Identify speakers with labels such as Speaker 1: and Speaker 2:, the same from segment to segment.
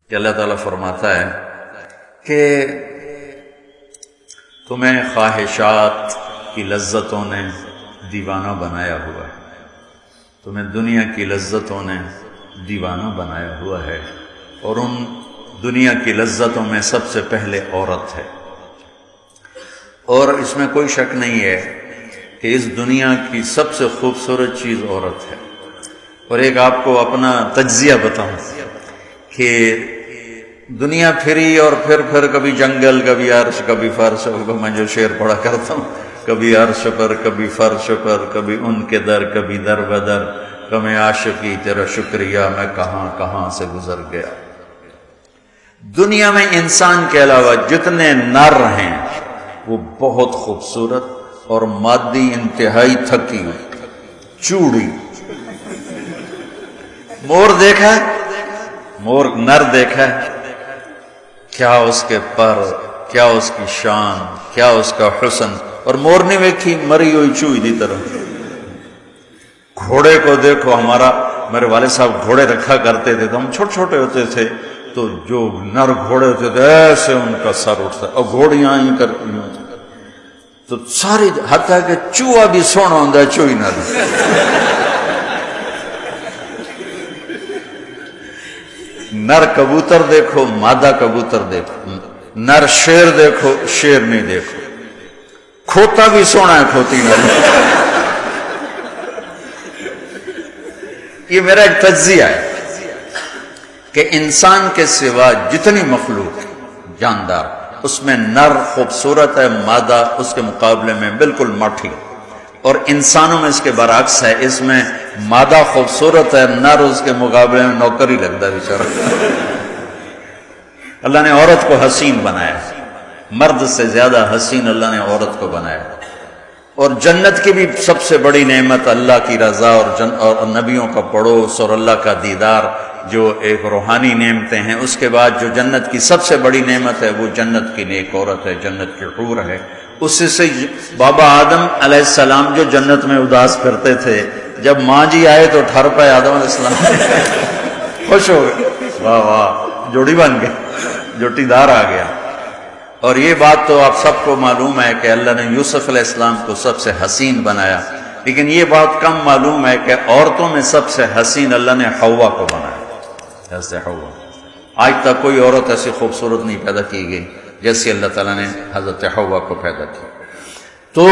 Speaker 1: کہ اللہ تعالیٰ فرماتا ہے کہ تمہیں خواہشات کی لذتوں نے دیوانہ بنایا ہوا ہے، تمہیں دنیا کی لذتوں نے دیوانہ بنایا ہوا ہے، اور ان دنیا کی لذتوں میں سب سے پہلے عورت ہے، اور اس میں کوئی شک نہیں ہے کہ اس دنیا کی سب سے خوبصورت چیز عورت ہے۔ اور ایک آپ کو اپنا تجزیہ بتاؤں کہ دنیا پھری اور پھر کبھی جنگل، کبھی عرش، کبھی فرش، میں جو شعر پڑھا کرتا ہوں، کبھی عرش پر، کبھی فرش پر، کبھی ان کے در، کبھی در بدر، کبھی عاشقی تیرا شکریہ میں کہاں کہاں سے گزر گیا۔ دنیا میں انسان کے علاوہ جتنے نر ہیں وہ بہت خوبصورت اور مادی انتہائی تھکی ہوئی، چوڑی۔ مور دیکھا ہے؟ مور نر دیکھا ہے؟ کیا اس کے پر، کیا اس کی شان، کیا اس کا حسن، اور مور نہیں ویکھی مری ہوئی چوئی دی طرح۔ گھوڑے کو دیکھو، میرے والد صاحب گھوڑے رکھا کرتے تھے تو ہم چھوٹے چھوٹے ہوتے تھے تو جو نر گھوڑے ہوتے تھے ایسے ان کا سر اٹھتا، اور گھوڑیاں ہی کرتی ہوتی تو ساری، حتیٰ کہ چوہا بھی سونا ہوتا ہے، چوئی نر۔ نر کبوتر دیکھو، مادہ کبوتر دیکھو، نر شیر دیکھو، شیر نہیں دیکھو، کھوتا بھی سونا ہے، کھوتی نر۔ یہ میرا ایک تجزیہ ہے کہ انسان کے سوا جتنی مخلوق جاندار، اس میں نر خوبصورت ہے، مادہ اس کے مقابلے میں بالکل ماٹھی، اور انسانوں میں اس کے برعکس ہے، اس میں مادہ خوبصورت ہے، نر اس کے مقابلے میں نوکر ہی لگتا ہے بیچارہ۔ اللہ نے عورت کو حسین بنایا، مرد سے زیادہ حسین اللہ نے عورت کو بنایا، اور جنت کی بھی سب سے بڑی نعمت اللہ کی رضا اور نبیوں کا پڑوس اور اللہ کا دیدار، جو ایک روحانی نعمتیں ہیں۔ اس کے بعد جو جنت کی سب سے بڑی نعمت ہے وہ جنت کی نیک عورت ہے، جنت کی حور ہے۔ اس سے بابا آدم علیہ السلام جو جنت میں اداس کرتے تھے، جب ماں جی آئے تو ٹھر پائے آدم علیہ السلام، خوش ہو گئے، واہ واہ جوڑی بن گئے، جوٹی دار آ گیا۔ اور یہ بات تو آپ سب کو معلوم ہے کہ اللہ نے یوسف علیہ السلام کو سب سے حسین بنایا، لیکن یہ بات کم معلوم ہے کہ عورتوں میں سب سے حسین اللہ نے حوا کو بنایا، ایسے حوا۔ آج تک کوئی عورت ایسی خوبصورت نہیں پیدا کی گئی جیسے اللہ تعالیٰ نے حضرت حوا کو پیدا کیا۔ تو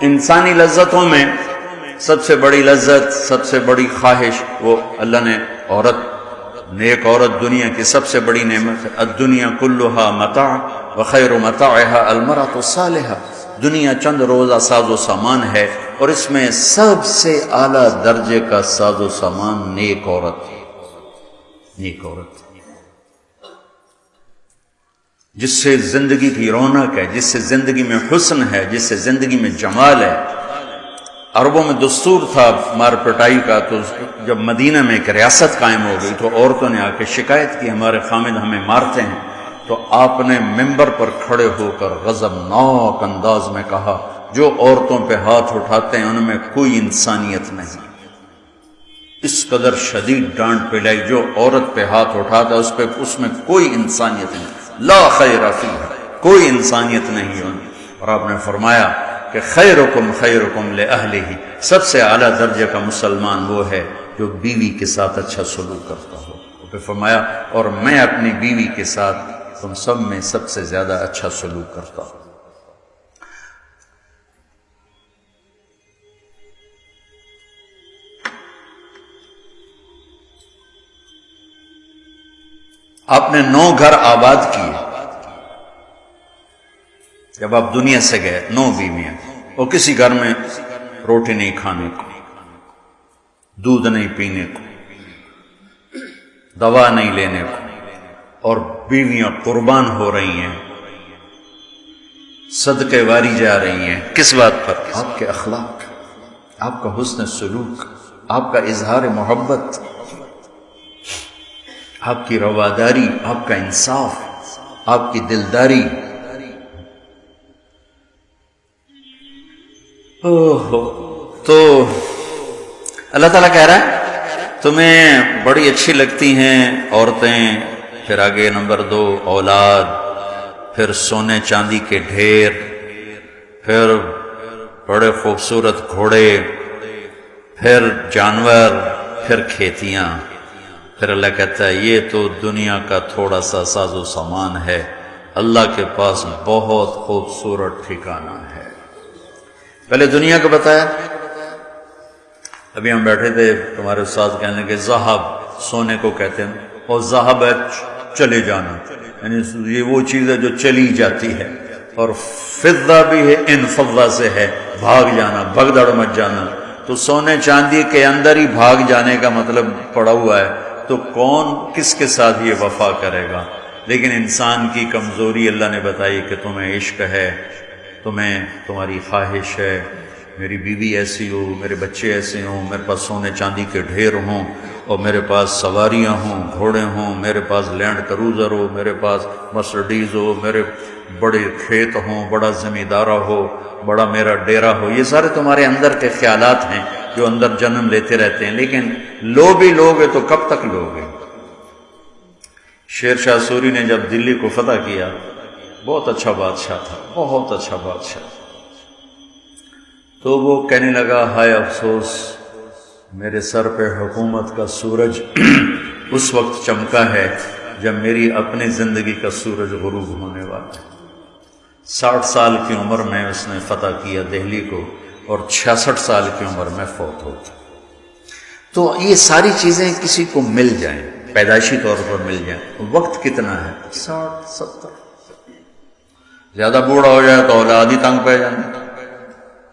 Speaker 1: انسانی لذتوں میں سب سے بڑی لذت، سب سے بڑی خواہش وہ اللہ نے عورت، نیک عورت دنیا کی سب سے بڑی نعمت ہے۔ الدنیا کلھا متاع وخیر متاعها المرأة الصالحہ، دنیا چند روزہ ساز و سامان ہے، اور اس میں سب سے اعلیٰ درجے کا ساز و سامان نیک عورت، نیک عورت جس سے زندگی کی رونق ہے، جس سے زندگی میں حسن ہے، جس سے زندگی میں جمال ہے۔ عربوں میں دستور تھا مار پٹائی کا، تو جب مدینہ میں ایک ریاست قائم ہو گئی تو عورتوں نے آ کے شکایت کی ہمارے خامد ہمیں مارتے ہیں، تو آپ نے ممبر پر کھڑے ہو کر غضبناک انداز میں کہا، جو عورتوں پہ ہاتھ اٹھاتے ہیں ان میں کوئی انسانیت نہیں۔ اس قدر شدید ڈانٹ پلائی، جو عورت پہ ہاتھ اٹھاتا ہے اس میں کوئی انسانیت نہیں، لا خیر فیہا، کوئی انسانیت نہیں ہے۔ اور آپ نے فرمایا کہ خیرکم خیرکم لأہلہ، سب سے اعلیٰ درجے کا مسلمان وہ ہے جو بیوی کے ساتھ اچھا سلوک کرتا ہو۔ پھر فرمایا اور میں اپنی بیوی کے ساتھ تم سب میں سب سے زیادہ اچھا سلوک کرتا ہوں۔ آپ نے 9 گھر آباد کیے جب آپ دنیا سے گئے، 9 بیویاں، اور کسی گھر میں روٹی نہیں کھانے کو، دودھ نہیں پینے کو، دوا نہیں لینے کو، اور بیویاں قربان ہو رہی ہیں، صدقے واری جا رہی ہیں۔ کس بات پر؟ آپ کے اخلاق، آپ کا حسن سلوک، آپ کا اظہار محبت، آپ کی رواداری، آپ کا انصاف، آپ کی دلداری۔ تو اللہ تعالیٰ کہہ رہا ہے تمہیں بڑی اچھی لگتی ہیں عورتیں پھر آگے نمبر 2 اولاد، پھر سونے چاندی کے ڈھیر، پھر بڑے خوبصورت گھوڑے، پھر جانور، پھر کھیتیاں. پھر اللہ کہتا ہے یہ تو دنیا کا تھوڑا سا ساز و سامان ہے، اللہ کے پاس بہت خوبصورت ٹھکانہ ہے. پہلے دنیا کو بتایا. ابھی ہم بیٹھے تھے، تمہارے استاد کہنے لگے ذہب سونے کو کہتے ہیں، اور ذہب ہے چلے جانا، یعنی یہ وہ چیز ہے جو چلی جاتی ہے. اور فضہ بھی ہے، انفضہ سے ہے بھاگ جانا، بھگدڑ مچ جانا. تو سونے چاندی کے اندر ہی بھاگ جانے کا مطلب پڑا ہوا ہے، تو کون کس کے ساتھ یہ وفا کرے گا؟ لیکن انسان کی کمزوری اللہ نے بتائی کہ تمہیں عشق ہے، تمہیں تمہاری خواہش ہے میری بیوی ایسی ہو، میرے بچے ایسے ہوں، میرے پاس سونے چاندی کے ڈھیر ہوں، اور میرے پاس سواریاں ہوں، گھوڑے ہوں، میرے پاس لینڈ کروزر ہو، میرے پاس مرسڈیز ہو، میرے بڑے کھیت ہوں، بڑا زمیندارہ ہو، بڑا میرا ڈیرا ہو. یہ سارے تمہارے اندر کے خیالات ہیں جو اندر جنم لیتے رہتے ہیں. لیکن لو بھی لوگے تو کب تک لوگے؟ شیر شاہ سوری نے جب دلی کو فتح کیا، بہت اچھا بادشاہ تھا، بہت اچھا بادشاہ، تو وہ کہنے لگا ہائے افسوس میرے سر پہ حکومت کا سورج اس وقت چمکا ہے جب میری اپنی زندگی کا سورج غروب ہونے والا ہے. 60 سال کی عمر میں اس نے فتح کیا دہلی کو، اور 66 سال کی عمر میں فوت ہو گیا. تو یہ ساری چیزیں کسی کو مل جائیں، پیدائشی طور پر مل جائیں، وقت کتنا ہے؟ 60 70. زیادہ بوڑھا ہو جائے تو اولاد ہی تنگ پہ جانے.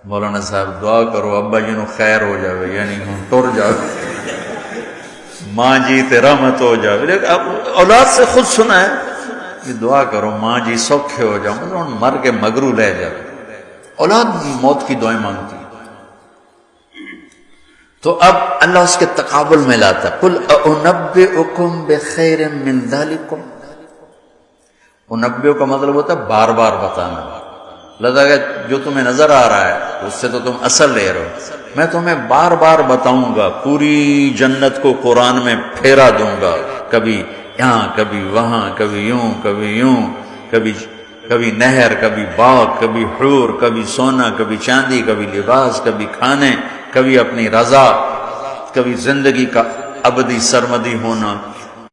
Speaker 1: مولانا صاحب دعا کرو ابا جی نو خیر ہو جاوے، یعنی ہوں ٹر جاوے، ماں جی تے رحمت ہو جاوے. لیکن اب اولاد سے خود سنا ہے کہ دعا کرو ماں جی سوکھے ہو جاؤ، مطلب مر کے مگرو لے جاوے. اولاد موت کی دعائیں مانگتی. تو اب اللہ اس کے تقابل میں لاتا ہے قل اُنَبِّئُكُمْ بِخَيْرٍ مِّن ذَلِكُمْ. انبیو کا مطلب ہوتا ہے بار بار بتانا. لگا کہ جو تمہیں نظر آ رہا ہے اس سے تو تم اصل لے رہے ہو، میں تمہیں بار بار بتاؤں گا، پوری جنت کو قرآن میں پھیرا دوں گا، کبھی یہاں کبھی وہاں، کبھی یوں کبھی یوں، کبھی نہر، کبھی باغ، کبھی حور، کبھی سونا، کبھی چاندی، کبھی لباس، کبھی کھانے، کبھی اپنی رضا، کبھی زندگی کا ابدی سرمدی ہونا.